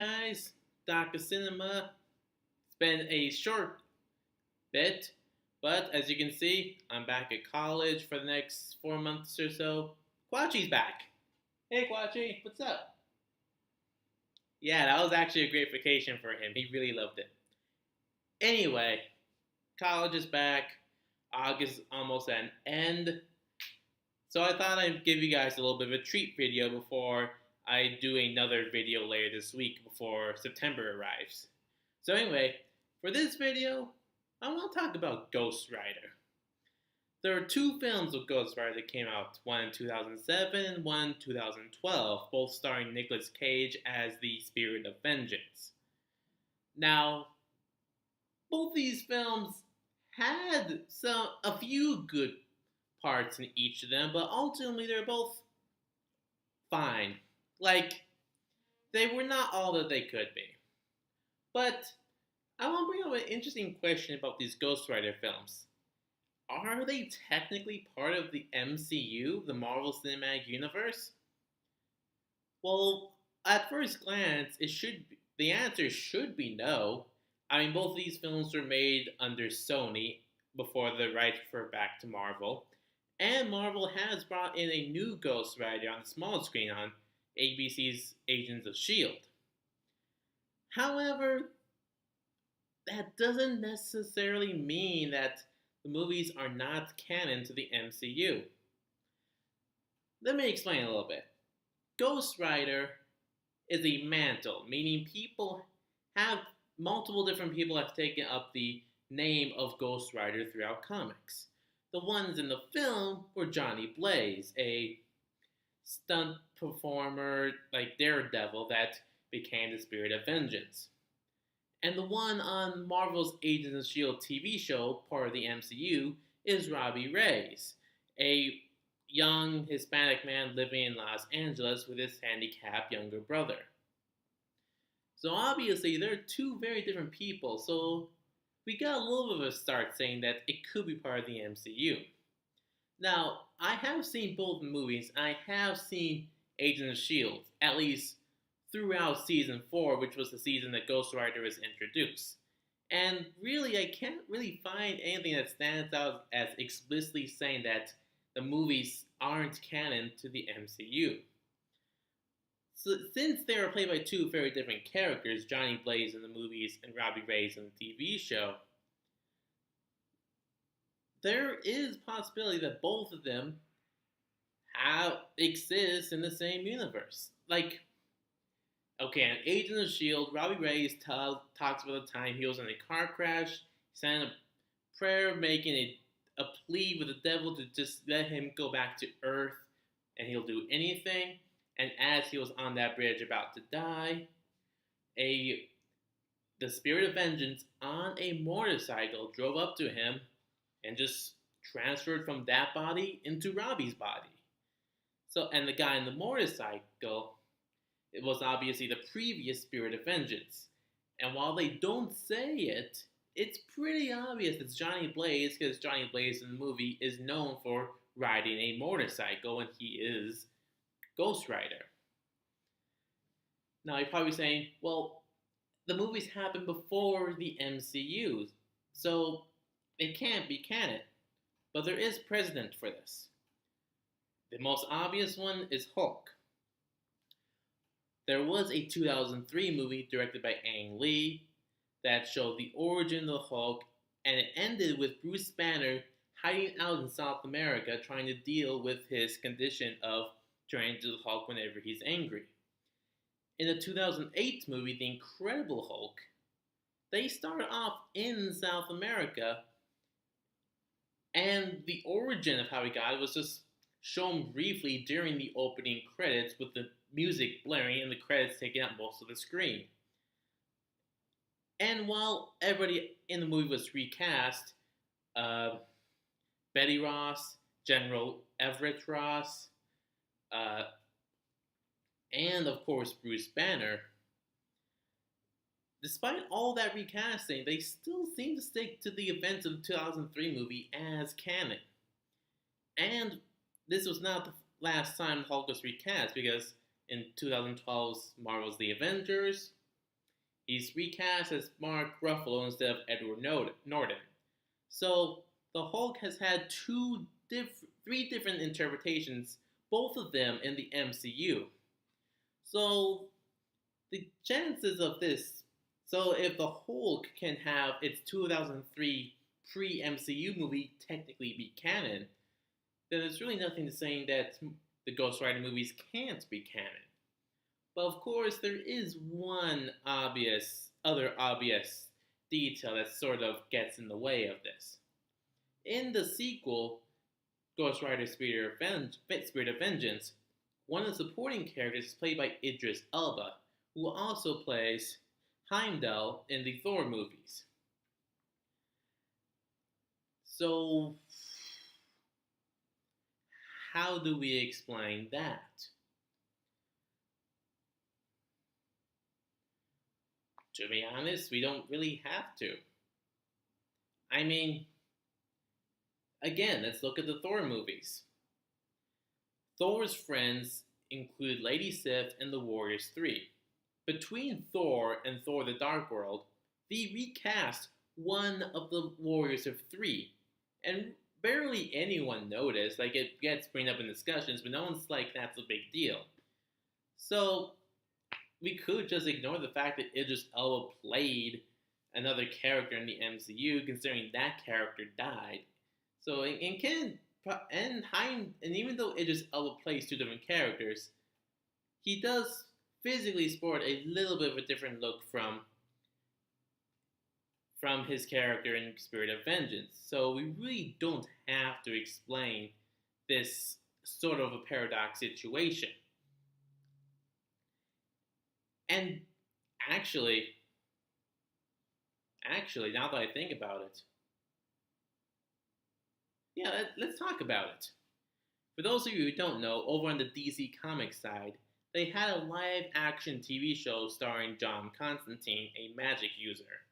Guys, Dr. Cinema. It's been a short bit, but as you can see, I'm back at college for the next 4 months or so. Quachi's back. Hey Quachi, what's up? Yeah, that was actually a great vacation for him. He really loved it. Anyway, college is back. August is almost at an end. So I thought I'd give you guys a little bit of a treat video before I do another video later this week before September arrives. So anyway, for this video, I want to talk about Ghost Rider. There are two films of Ghost Rider that came out, one in 2007 and one in 2012, both starring Nicolas Cage as the Spirit of Vengeance. Now, both these films had a few good parts in each of them, but ultimately they're both fine. Like, they were not all that they could be. But I want to bring up an interesting question about these Ghost Rider films. Are they technically part of the MCU, the Marvel Cinematic Universe? Well, at first glance, the answer should be no. I mean, both these films were made under Sony before the rights were back to Marvel, and Marvel has brought in a new Ghost Rider on the small screen on ABC's Agents of S.H.I.E.L.D. However, that doesn't necessarily mean that the movies are not canon to the MCU. Let me explain a little bit. Ghost Rider is a mantle, meaning multiple different people have taken up the name of Ghost Rider throughout comics. The ones in the film were Johnny Blaze, a stunt performer like Daredevil that became the Spirit of Vengeance. And the one on Marvel's Agents of S.H.I.E.L.D. TV show, part of the MCU, is Robbie Reyes, a young Hispanic man living in Los Angeles with his handicapped younger brother. So obviously, they're two very different people, so we got a little bit of a start saying that it could be part of the MCU. Now, I have seen both movies. I have seen Agents of S.H.I.E.L.D., at least throughout Season 4, which was the season that Ghost Rider was introduced. And really, I can't really find anything that stands out as explicitly saying that the movies aren't canon to the MCU. So, since they are played by two very different characters, Johnny Blaze in the movies and Robbie Reyes in the TV show, there is possibility that both of them exist in the same universe. Like, okay, in Agents of S.H.I.E.L.D., Robbie Reyes talks about the time he was in a car crash, he sent a prayer making a plea with the devil to just let him go back to Earth and he'll do anything. And as he was on that bridge about to die, the Spirit of Vengeance on a motorcycle drove up to him and just transferred from that body into Robbie's body. So, and the guy in the motorcycle, it was obviously the previous Spirit of Vengeance. And while they don't say it, it's pretty obvious it's Johnny Blaze, because Johnny Blaze in the movie is known for riding a motorcycle, and he is Ghost Rider. Now you're probably saying, well, the movies happened before the MCU, so it can't be canon. But there is precedent for this. The most obvious one is Hulk. There was a 2003 movie directed by Ang Lee that showed the origin of the Hulk, and it ended with Bruce Banner hiding out in South America trying to deal with his condition of turning into the Hulk whenever he's angry. In the 2008 movie, The Incredible Hulk, they started off in South America, and the origin of how he got it was just shown briefly during the opening credits with the music blaring and the credits taking up most of the screen. And while everybody in the movie was recast, Betty Ross, General Everett Ross, and of course Bruce Banner, despite all that recasting, they still seem to stick to the events of the 2003 movie as canon. And this was not the last time Hulk was recast, because in 2012's Marvel's The Avengers, He's recast as Mark Ruffalo instead of Edward Norton. So the Hulk has had three different interpretations, both of them in the MCU. So the chances of this, so if the Hulk can have its 2003 pre-MCU movie technically be canon, then there's really nothing to saying that the Ghost Rider movies can't be canon. But of course, there is one other obvious detail that sort of gets in the way of this. In the sequel, Ghost Rider Spirit of Vengeance, one of the supporting characters is played by Idris Elba, who also plays Heimdall in the Thor movies. So, how do we explain that? To be honest, we don't really have to. I mean, again, let's look at the Thor movies. Thor's friends include Lady Sif and the Warriors 3. Between Thor and Thor the Dark World, they recast one of the Warriors of 3, and barely anyone noticed. Like, it gets brought up in discussions, but no one's like, that's a big deal. So, we could just ignore the fact that Idris Elba played another character in the MCU, considering that character died. So, and even though Idris Elba plays two different characters, he does physically sport a little bit of a different look from his character in Spirit of Vengeance. So we really don't have to explain this sort of a paradox situation. And actually, now that I think about it, yeah, let's talk about it. For those of you who don't know, over on the DC Comics side, they had a live action TV show starring John Constantine, a magic user.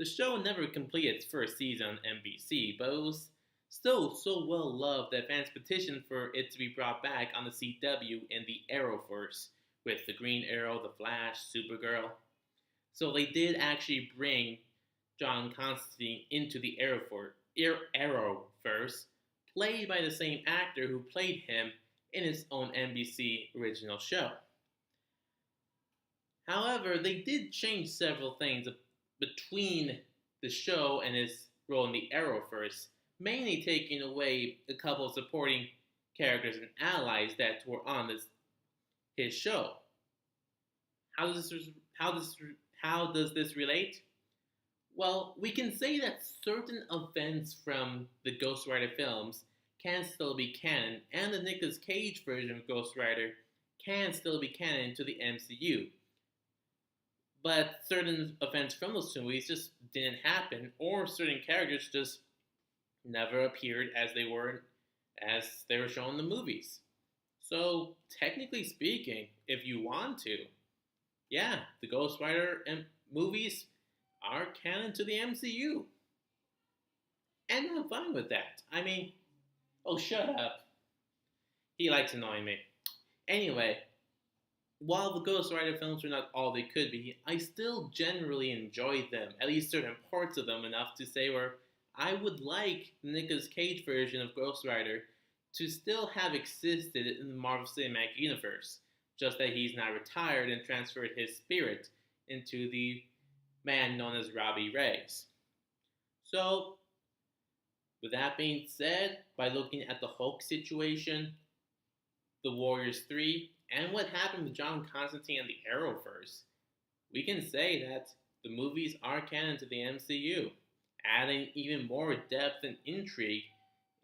The show never completed its first season on NBC, but it was still so well loved that fans petitioned for it to be brought back on the CW in the Arrowverse, with the Green Arrow, the Flash, Supergirl. So they did actually bring John Constantine into the Arrowverse, played by the same actor who played him in his own NBC original show. However, they did change several things between the show and his role in the Arrowverse, mainly taking away a couple of supporting characters and allies that were on his show. How does this relate? Well, we can say that certain events from the Ghost Rider films can still be canon, and the Nicolas Cage version of Ghost Rider can still be canon to the MCU. But certain events from those movies just didn't happen, or certain characters just never appeared as they were shown in the movies. So, technically speaking, if you want to, yeah, the Ghost Rider movies are canon to the MCU. And I'm fine with that. I mean, oh, shut up. He likes annoying me. Anyway, while the Ghost Rider films were not all they could be, I still generally enjoyed them, at least certain parts of them, enough to say where I would like the Nicolas Cage version of Ghost Rider to still have existed in the Marvel Cinematic Universe, just that he's now retired and transferred his spirit into the man known as Robbie Reyes. So, with that being said, by looking at the Hulk situation, the Warriors 3, and what happened with John Constantine and the Arrowverse, we can say that the movies are canon to the MCU, adding even more depth and intrigue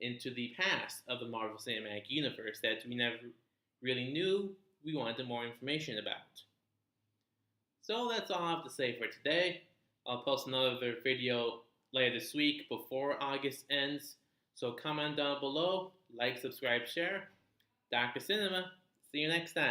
into the past of the Marvel Cinematic Universe that we never really knew we wanted more information about. So that's all I have to say for today. I'll post another video later this week before August ends, so comment down below, like, subscribe, share. Dr. Cinema, see you next time.